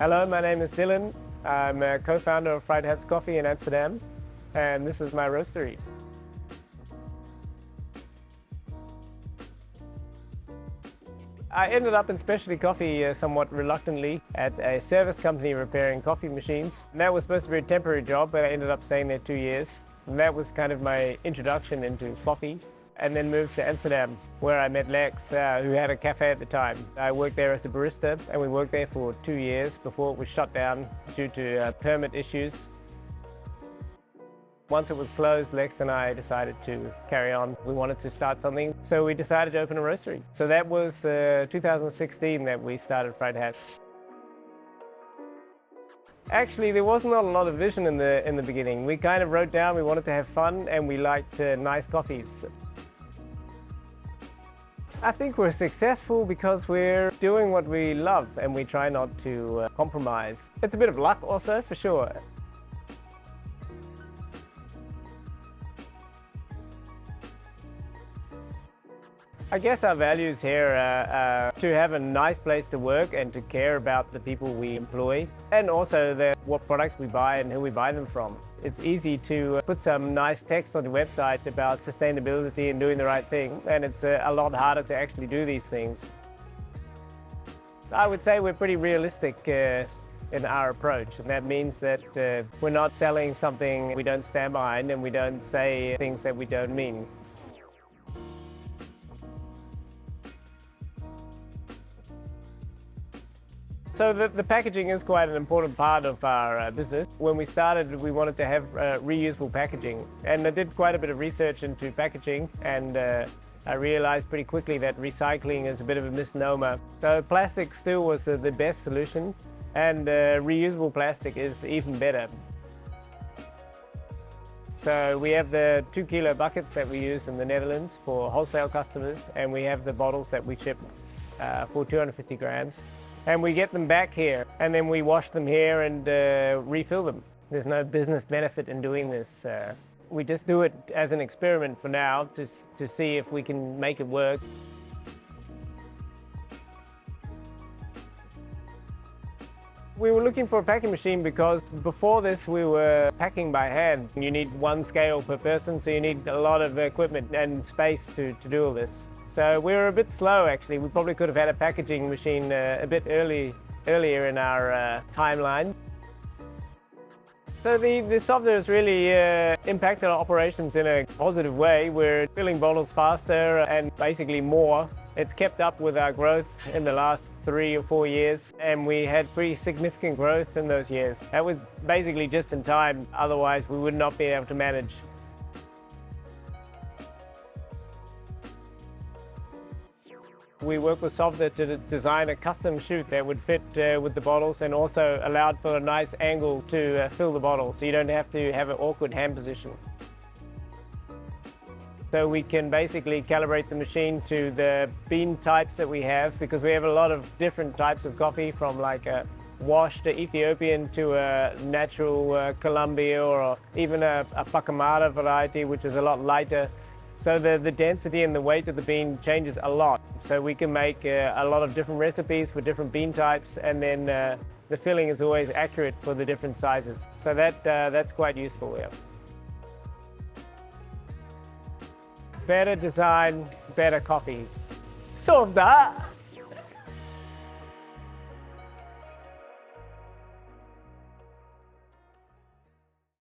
Hello, my name is Dylan. I'm a co-founder of Friedhats Coffee in Amsterdam, and this is my roastery. I ended up in specialty coffee somewhat reluctantly at a service company repairing coffee machines. And that was supposed to be a temporary job, but I ended up staying there 2 years. And that was kind of my introduction into coffee. And then moved to Amsterdam, where I met Lex, who had a cafe at the time. I worked there as a barista, and we worked there for 2 years before it was shut down due to permit issues. Once it was closed, Lex and I decided to carry on. We wanted to start something, so we decided to open a roastery. So that was 2016 that we started Friedhats. Actually, there wasn't a lot of vision in the beginning. We kind of wrote down we wanted to have fun and we liked nice coffees. I think we're successful because we're doing what we love and we try not to compromise. It's a bit of luck also, for sure. I guess our values here are to have a nice place to work and to care about the people we employ, and also what products we buy and who we buy them from. It's easy to put some nice text on the website about sustainability and doing the right thing, and it's a lot harder to actually do these things. I would say we're pretty realistic in our approach, and that means that we're not selling something we don't stand behind and we don't say things that we don't mean. So the packaging is quite an important part of our business. When we started, we wanted to have reusable packaging, and I did quite a bit of research into packaging, and I realized pretty quickly that recycling is a bit of a misnomer. So plastic still was the best solution, and reusable plastic is even better. So we have the 2 kilo buckets that we use in the Netherlands for wholesale customers, and we have the bottles that we ship for 250 grams. And we get them back here, and then we wash them here and refill them. There's no business benefit in doing this. We just do it as an experiment for now to see if we can make it work. We were looking for a packing machine because before this we were packing by hand. You need 1 scale per person, so you need a lot of equipment and space to do all this. So we were a bit slow actually. We probably could have had a packaging machine a bit earlier in our timeline. So the SOVDA has really impacted our operations in a positive way. We're filling bottles faster and basically more. It's kept up with our growth in the last 3 or 4 years, and we had pretty significant growth in those years. That was basically just in time, otherwise we would not be able to manage. We worked with SOVDA to design a custom chute that would fit with the bottles and also allowed for a nice angle to fill the bottle, so you don't have to have an awkward hand position. So we can basically calibrate the machine to the bean types that we have, because we have a lot of different types of coffee, from like a washed Ethiopian to a natural Colombia, or even a Pacamara variety, which is a lot lighter. So the density and the weight of the bean changes a lot. So we can make a lot of different recipes for different bean types, and then the filling is always accurate for the different sizes. So that's quite useful, yeah. Better design, better coffee. SOVDA!